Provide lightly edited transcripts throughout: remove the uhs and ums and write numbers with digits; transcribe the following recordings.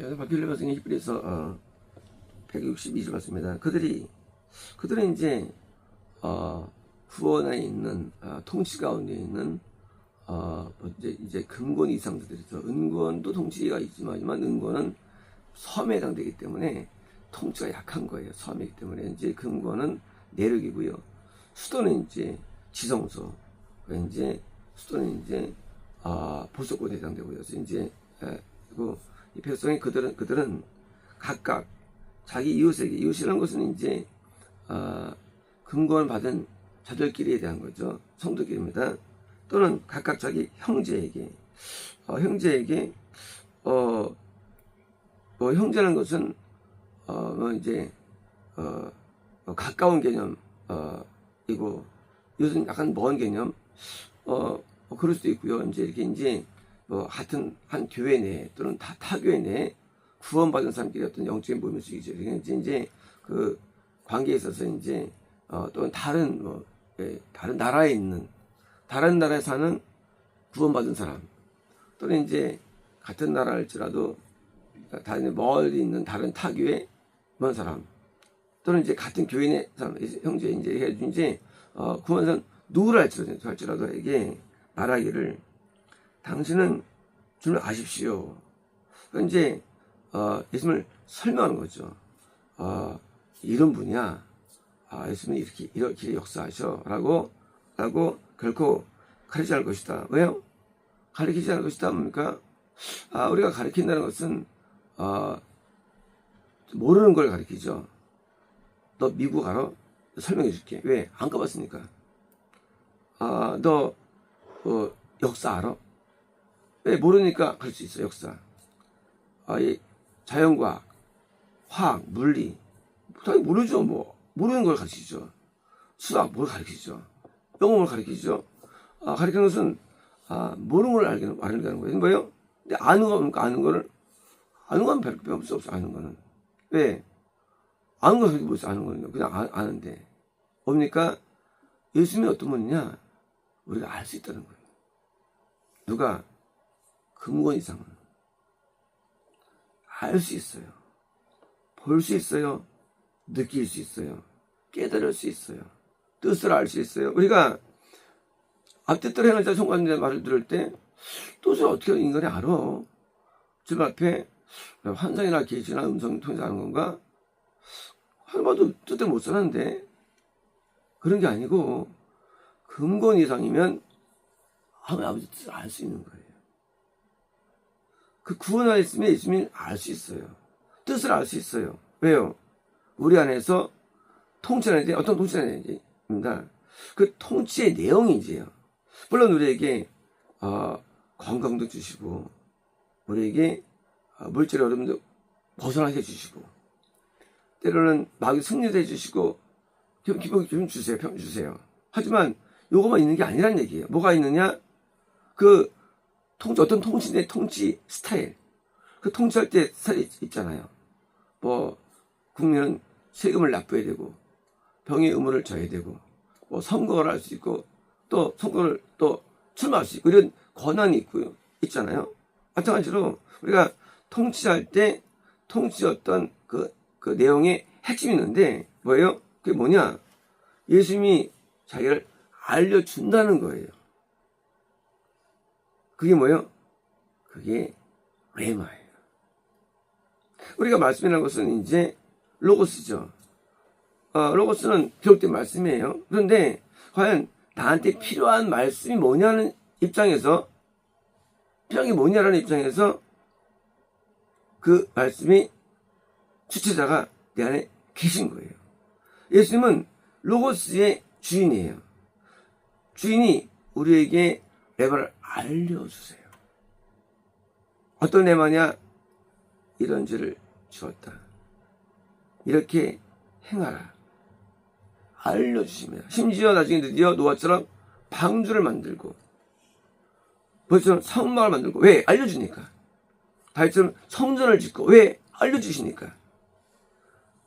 바빌론 백성이 히브리서 162절 맞습니다. 그들은 이제 구원 안에 있는 통치 가운데 있는 이제 금권 이상들이죠. 은권도 통치가 있지만 은권은 섬에 해당되기 때문에 통치가 약한 거예요. 섬이기 때문에 이제 금권은 내륙이고요. 수도는 이제 지성소, 이제 수도는 이제 보석권에 해당되고요. 그래서 이제 그리고 이 백성이 그들은 각각 자기 이웃이라는 것은 이제 금권을 받은 자들끼리에 대한 거죠. 성도끼리입니다. 또는 각각 자기 형제에게 형제라는 것은 이제 가까운 개념 이고 이것은 약간 먼 개념 그럴 수도 있고요. 이제 이렇게 이제 같은 한 교회 내 또는 타 교회 내 구원받은 사람끼리 어떤 영적인 모임을 쓰기죠. 이제 그 관계에 있어서 이제 또는 다른 나라에 있는 다른 나라에 사는 구원받은 사람 또는 이제 같은 나라일지라도 다른 멀리 있는 다른 타 교회 먼 사람 또는 이제 같은 교회 내 사람 형제 이제 구원선 누구를 할지라도 에게 말하기를 당신은 주를 아십시오. 그러니까 이제 예수님을 설명하는 거죠. 이런 분이야. 예수님이 이렇게 역사하셔. 라고 결코 가르치지 않을 것이다. 왜요? 가르치지 않을 것이다. 뭡니까? 우리가 가르친다는 것은, 모르는 걸 가르치죠. 너 미국 알아? 설명해 줄게. 왜? 안 가봤으니까. 너, 역사 알아? 왜? 모르니까 갈 수 있어, 역사. 이 자연과학, 화학, 물리. 당연히 모르죠, 뭐. 모르는 걸 가르치죠. 수학, 뭘 가르치죠. 영어 뭘 가르치죠. 가르치는 것은, 모르는 걸 알려는 거예요. 뭐예요? 근데 아는 거 뭡니까? 아는 건 별로 없어, 아는 거는. 왜? 아는 건 뭐 있어, 아는 거는. 그냥 아는데. 뭡니까? 예수님이 어떤 분이냐? 우리가 알 수 있다는 거예요. 누가? 금권 이상은. 알 수 있어요. 볼 수 있어요. 느낄 수 있어요. 깨달을 수 있어요. 뜻을 알 수 있어요. 우리가 앞뒤뜰 행할 자 성관자의 말을 들을 때 뜻을 어떻게 인간이 알아? 집 앞에 환상이나 계시나 음성 통해서 아는 건가? 하나도 뜻을 못 쓰는데 그런 게 아니고 금권 이상이면 아버지 뜻을 알 수 있는 거예요. 그 구원 안에 있으면 예수님이 알 수 있어요. 뜻을 알 수 있어요. 왜요? 우리 안에서 통치하는 데 어떤 통치하는 데입니다. 그 통치의 내용이지요. 물론 우리에게 건강도 주시고 우리에게 물질 어려움도 벗어나게 해주시고 때로는 마귀 승리도 해주시고 기쁨 주세요. 평 주세요. 하지만 요것만 있는 게 아니란 얘기예요. 뭐가 있느냐? 그 어떤 통치의 통치 스타일, 그 통치할 때 스타일이 있잖아요. 뭐 국민은 세금을 납부해야 되고 병의 의무를 져야 되고 뭐 선거를 할 수 있고 또 선거를 또 출마할 수 있고 이런 권한이 있잖아요. 마찬가지로 우리가 통치할 때 통치 어떤 그 내용의 핵심이 있는데 뭐예요? 그게 뭐냐? 예수님이 자기를 알려준다는 거예요. 그게 뭐예요? 그게 레마예요. 우리가 말씀이라는 것은 이제 로고스죠. 로고스는 기록된 말씀이에요. 그런데 과연 나한테 필요한 말씀이 뭐냐는 입장에서 필요한 게 뭐냐라는 입장에서 그 말씀이 주체자가 내 안에 계신 거예요. 예수님은 로고스의 주인이에요. 주인이 우리에게 레마를 알려주세요. 어떤 레마냐? 이런 죄를 주었다. 이렇게 행하라. 알려주십니다. 심지어 나중에 드디어 노아처럼 방주를 만들고 벌처럼 성막을 만들고 왜? 알려주니까. 다윗처럼 성전을 짓고 왜? 알려주시니까.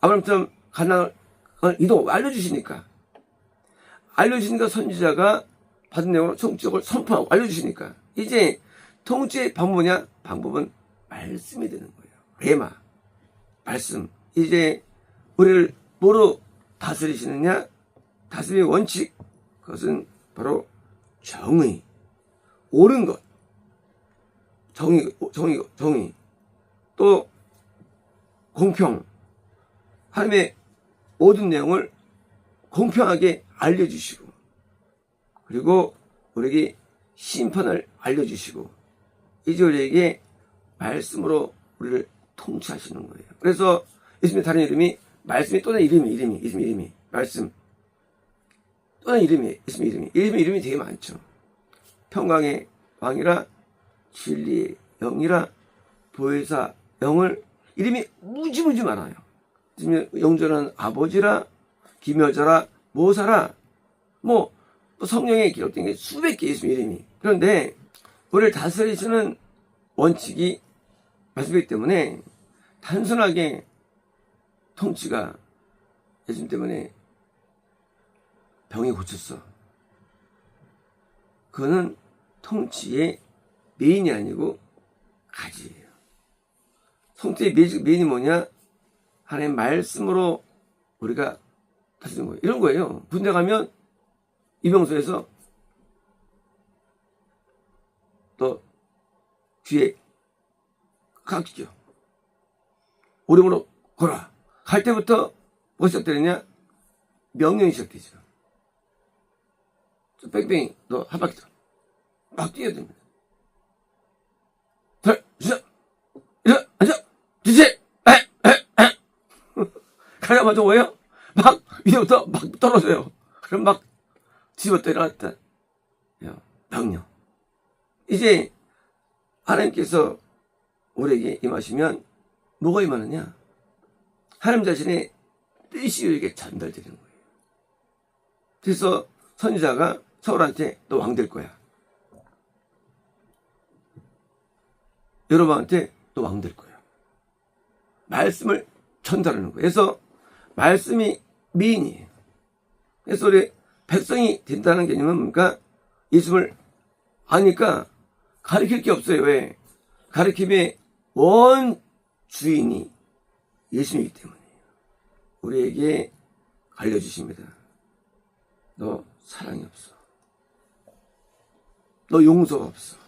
아브라함처럼 가나안을 이동 알려주시니까. 알려주시니까 선지자가 받은 내용으로 통치력을 선포하고 알려주시니까. 이제 통치의 방법은 말씀이 되는 거예요. 레마, 말씀. 이제 우리를 뭐로 다스리시느냐? 다스림의 원칙. 그것은 바로 정의, 옳은 것, 정의. 또 공평. 하나님의 모든 내용을 공평하게 알려주시고, 그리고 우리에게 심판을 알려주시고, 이제 우리에게 말씀으로 우리를 통치하시는 거예요. 그래서 예수님의 다른 이름이, 말씀이 또 다른 이름이 말씀. 또 다른 이름이, 예수님의 이름이 되게 많죠. 평강의 왕이라, 진리의 영이라, 보혜사 영을, 이름이 무지무지 많아요. 영존하는 아버지라, 기묘자라, 모사라, 뭐 성령에 기록된 게 수백 개 예수님 이름이. 그런데 우리를 다스리시는 원칙이 말씀이기 때문에 단순하게 통치가 예수님 때문에 병이 고쳤어. 그거는 통치의 메인이 아니고 가지예요. 통치의 메인이 뭐냐? 하나님의 말씀으로 우리가 다스리는 거예요. 이런 거예요. 군대 가면 이병소에서 또 뒤에 각지죠. 오름으로 걸어. 갈 때부터 뭐 시작되느냐? 명령이 시작되죠. 뺑뺑이 너 한 바퀴 더. 막 뛰어야 됩니다. 주자, 일어, 앉아, 지지, 가자마자 뭐예요? 막 위에부터 막 떨어져요. 그럼 막 집었다 일어났다. 명령. 이제 하나님께서 우리에게 임하시면 뭐가 임하느냐? 하나님 자신의 뜻이 우리에게 전달되는 거예요. 그래서 선지자가 사울한테 너 왕 될 거야. 여러분한테 너 왕 될 거야. 말씀을 전달하는 거예요. 그래서 말씀이 메인이에요. 그래서 우리 백성이 된다는 개념은 뭔가 예수를 아니까 가르칠 게 없어요. 왜? 가르침의 원 주인이 예수이기 때문이에요. 우리에게 알려주십니다. 너 사랑이 없어. 너 용서가 없어.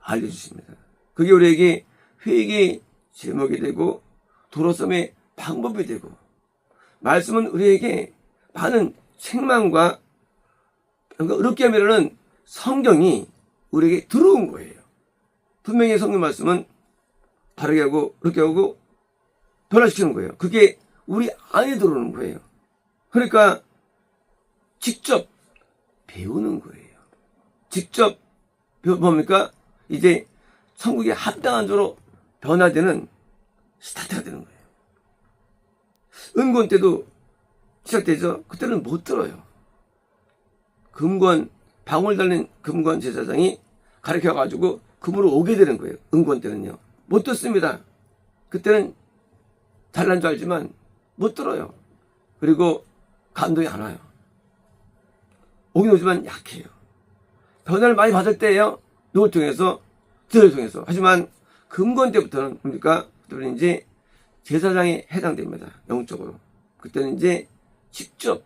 알려주십니다. 그게 우리에게 회개의 제목이 되고 돌아섬의 방법이 되고, 말씀은 우리에게 많은 책망과 어렵게 하면은 성경이 우리에게 들어온 거예요. 분명히 성경 말씀은 바르게 하고 어렵게 하고 변화시키는 거예요. 그게 우리 안에 들어오는 거예요. 그러니까 직접 배우는 거예요. 직접 뭡니까? 이제 천국에 합당한 자로 변화되는 스타트가 되는 거예요. 은권 때도 시작되죠. 그때는 못 들어요. 금권, 방울 달린 금권 제사장이 가르쳐가지고 금으로 오게 되는 거예요. 은권 때는요. 못 듣습니다. 그때는 잘난 줄 알지만 못 들어요. 그리고 감동이 안 와요. 오긴 오지만 약해요. 변화를 많이 받을 때예요. 누굴 통해서? 저를 통해서. 하지만 금권 때부터는 뭡니까? 그때는 이제 제사장에 해당됩니다. 영적으로. 그때는 이제 직접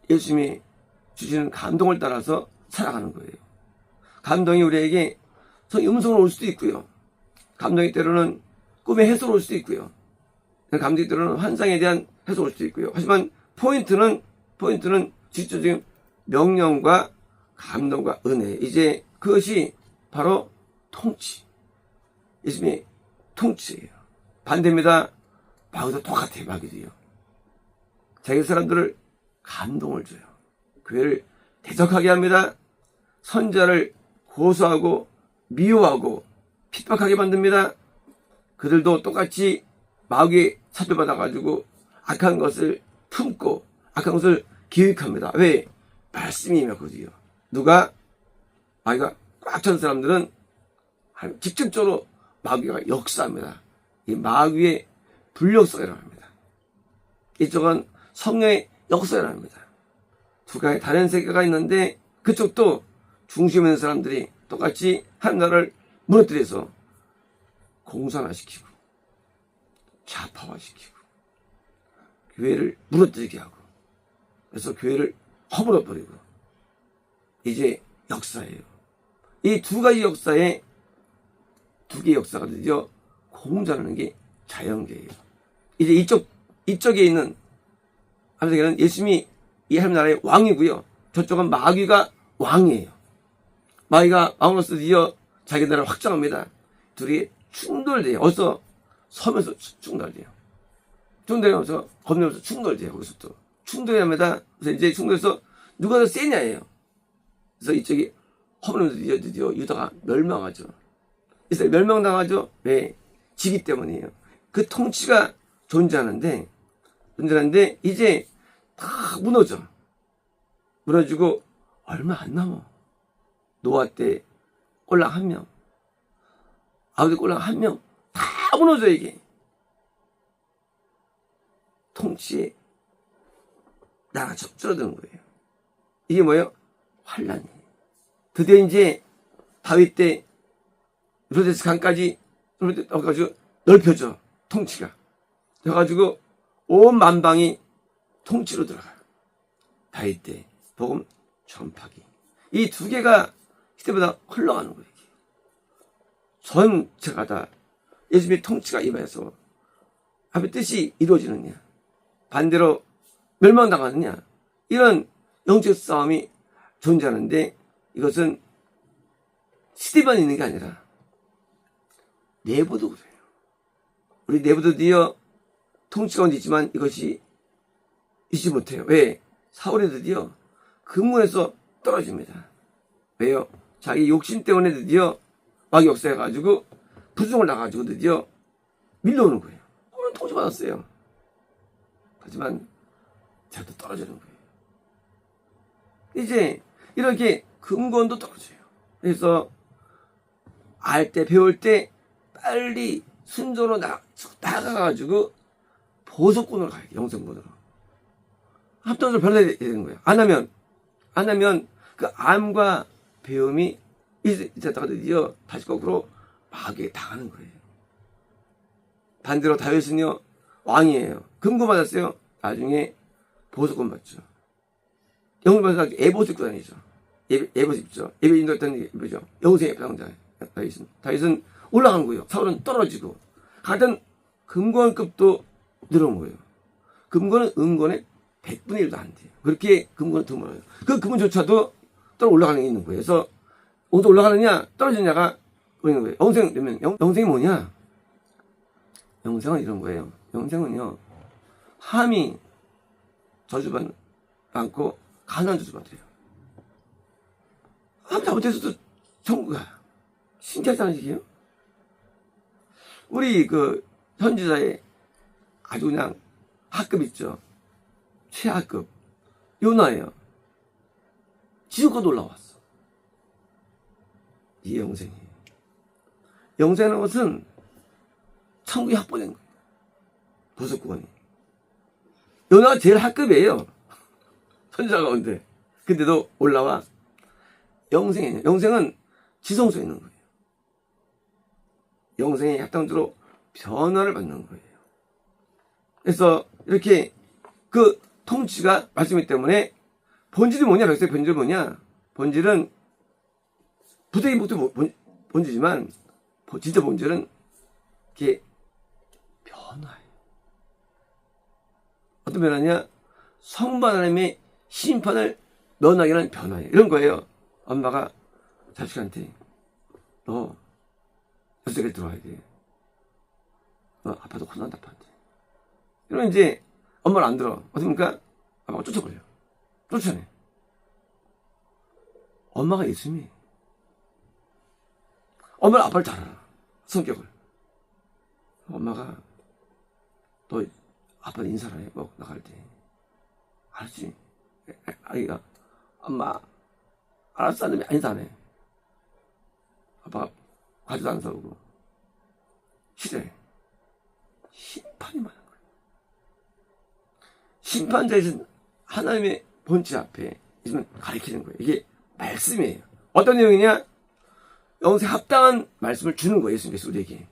예수님이 주시는 감동을 따라서 살아가는 거예요. 감동이 우리에게 음성으로 올 수도 있고요. 감동이 때로는 꿈의 해소로 올 수도 있고요. 감동이 때로는 환상에 대한 해소로 올 수도 있고요. 하지만 포인트는 직접적인 명령과 감동과 은혜. 이제 그것이 바로 통치. 예수님의 통치예요. 반대입니다. 마귀도 똑같아요. 마귀도요. 자기 사람들을 감동을 줘요. 교회를 대적하게 합니다. 선자를 고소하고 미워하고 핍박하게 만듭니다. 그들도 똑같이 마귀에 사도받아가지고 악한 것을 품고 악한 것을 기획합니다. 왜? 말씀이 임하거든요. 누가? 마귀가 꽉 찬 사람들은 직접적으로 마귀가 역사합니다. 이 마귀의 불역사가 일어납니다. 이쪽은 성령의 역사가 일어납니다. 두 가지 다른 세계가 있는데 그쪽도 중심에 있는 사람들이 똑같이 한 나라를 무너뜨려서 공산화시키고 좌파화시키고 교회를 무너뜨리게 하고, 그래서 교회를 허물어버리고, 이제 역사예요. 이 두 가지 역사에, 두 개의 역사가 드디어 공존하는 게 자연계예요. 이제 이쪽에 있는 하늘에는 예수님이 이 하나님 나라의 왕이고요, 저쪽은 마귀가 왕이에요. 마귀가 왕으로서 드디어 자기 나라를 확장합니다. 둘이 충돌돼요. 어디서? 섬에서 충돌돼요. 충돌하면서 겁내면서 충돌돼요. 거기서 또 충돌이 합니다. 그래서 이제 충돌해서 누가 더 세냐예요. 그래서 이쪽이 허물면서 드디어 유다가 멸망하죠. 그래서 멸망당하죠. 왜? 지기 때문이에요. 그 통치가 존재하는데 이제 다 무너지고 얼마 안 남아. 노아 때 꼴랑 1명, 아버지 꼴랑 1명, 다 무너져. 이게 통치에 나가 접줄어드는 거예요. 이게 뭐예요? 환란이에요. 드디어 이제 다윗 때 유프라테스 강까지 넓혀져. 통치가 돼가지고 온 만방이 통치로 들어가요. 다윗 때 복음 전파기, 이 두 개가 시대마다 흘러가는 거예요. 전체가 다 예수님의 통치가 임하여서 하나님의 뜻이 이루어지느냐, 반대로 멸망당하느냐, 이런 영적 싸움이 존재하는데, 이것은 시대만 있는 게 아니라 내부도 그래요. 우리 내부도 드디어 통치가 있지만 이것이 있지 못해요. 왜? 사울이 드디어 근무에서 떨어집니다. 왜요? 자기 욕심 때문에 드디어 막 역사해가지고 부정을 나가지고 드디어 밀려오는 거예요. 오늘 통치받았어요. 하지만 제가 또 떨어지는 거예요. 이제 이렇게 근본도 떨어져요. 그래서 알 때 배울 때 빨리 순조로 나가가지고 보석권으로 가요. 영생권으로. 합동적으로 변해야 되는 거예요. 안 하면 그 암과 배움이 있었다가 드디어 다시 거꾸로 마귀에 당하는 거예요. 반대로 다윗은요, 왕이에요. 금고 받았어요. 나중에 보석권 받죠. 영생 받아서 에봇 입고 다니죠. 에봇 입죠. 예배 인도했던 예배죠. 영생의 배당자예요. 다윗은 올라간 거예요. 사울은 떨어지고. 같은 금권급도 늘어온 거예요. 금권은 은권의 100분의 1도 안 돼요. 그렇게 금권은 드물어요. 그 금권조차도 떨어 올라가는 게 있는 거예요. 그래서 어디서 올라가느냐, 떨어지느냐가 보이는 거예요. 영생이 뭐냐? 영생은 이런 거예요. 영생은요, 함이 저주받는 않고 가난 저주받아요. 함 잘못해서도 천국 가요. 신기하지 않으시게요? 우리 그 선지자의 아주 그냥 하급 있죠. 최하급 요나예요. 지옥까지 올라왔어. 이게 영생이에요. 영생이라는 것은 천국이 확보된 거예요. 보석구원이. 요나가 제일 하급이에요. 선지자 가운데. 근데도 올라와. 영생이에요. 영생은 지성소에 있는 거예요. 영생의 합당적으로 변화를 받는 거예요. 그래서 이렇게 그 통치가 말씀이기 때문에 본질이 뭐냐? 백성의 본질이 뭐냐? 본질은 부대인 것도 본질이지만 진짜 본질은 이게 변화예요. 어떤 변화냐? 성부 하나님의 심판을 면하게 하는 변화예요. 이런 거예요. 엄마가 자식한테 너 여태까지 들어와야 돼. 너 아빠도 혼난다 아빠한테. 이러면 이제 엄마는 안 들어. 어떻습니까? 아빠가 쫓아버려요. 쫓아내. 엄마가 예수님이. 엄마는 아빠를 잘 알아. 성격을. 엄마가 너 아빠 인사를 해. 뭐 나갈 때. 알았지? 아이가 엄마 알았어 하면 인사 안 해. 아빠가 과지도 안 사오고 싫어해. 심판이 많은 거예요. 심판자에서 하나님의 본체 앞에 있으면 가리키는 거예요. 이게 말씀이에요. 어떤 내용이냐? 영생 합당한 말씀을 주는 거예요. 예수님께서 우리에게.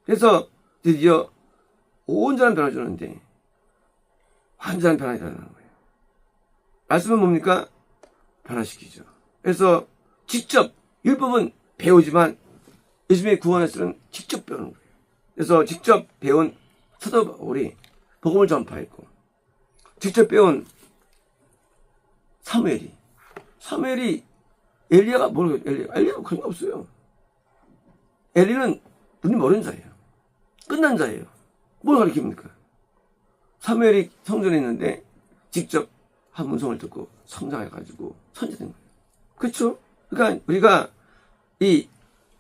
그래서 드디어 온전한 변화를 주는데 완전한 변화가 일어나는 거예요. 말씀은 뭡니까? 변화시키죠. 그래서 직접 율법은 배우지만 예수님의 구원에서는 직접 배우는 거예요. 그래서 직접 배운 사도 바울이 복음을 전파했고 직접 배운 사무엘이 엘리야가 모르겠어요. 엘리야가 그런 거 없어요. 엘리는 눈이 모르는 자예요. 끝난 자예요. 뭘 가르칩니까? 사무엘이 성전에 있는데 직접 한 문성을 듣고 성장해가지고 선지된 거예요. 그렇죠? 그러니까 우리가 이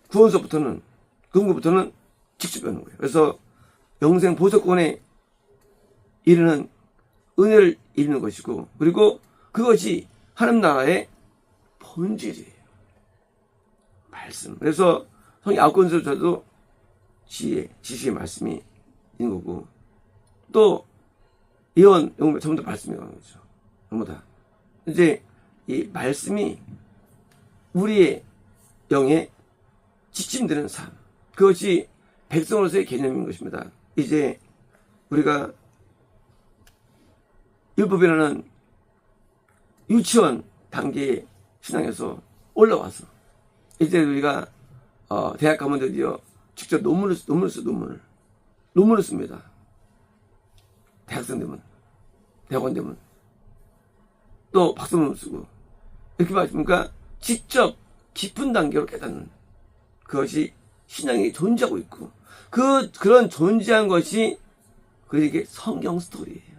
구원서부터는 근거부터는 직접 배우는 거예요. 그래서 영생 보석권에 이르는 은혜를 이루는 것이고 그리고 그것이 하나님 나라의 본질이에요. 말씀. 그래서 성경 아홉권서에서도 지식의 말씀이 있는 거고 또 예언, 용맹 전부 다 말씀이 나오는 거죠. 전부 다. 이제 이 말씀이 우리의 영에 지침되는 삶. 그것이 백성으로서의 개념인 것입니다. 이제 우리가 율법이라는 유치원 단계의 신앙에서 올라와서 이제 우리가 대학 가면 드디어 직접 논문을 씁니다. 대학생 되면 대학원 되면 또 박사논문 쓰고 이렇게 말씀니까 직접 깊은 단계로 깨닫는 그것이 신앙이 존재하고 있고 그런 존재한 것이 그게 성경 스토리예요.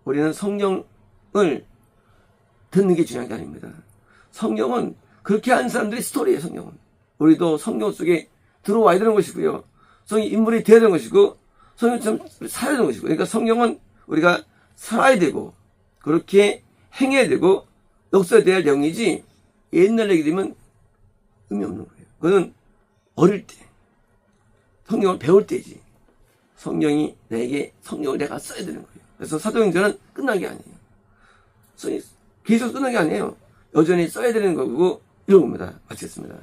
우리는 성경을 듣는 게 중요한 게 아닙니다. 성경은 그렇게 한 사람들의 스토리예요. 성경은 우리도 성경 속에 들어와야 되는 것이고요. 성경 인물이 되어야 되는 것이고 성경처럼 살아야 되는 것이고 그러니까 성경은 우리가 살아야 되고 그렇게 행해야 되고 역사돼야 할 내용이지 옛날 얘기 되면 의미 없는 거예요. 그거는 어릴 때 성경을 배울 때지 성경이 내게 성경을 내가 써야 되는 거예요. 그래서 사도행전은 끝난 게 아니에요. 계속 끝난 게 아니에요. 여전히 써야 되는 거고 이런 겁니다. 마치겠습니다.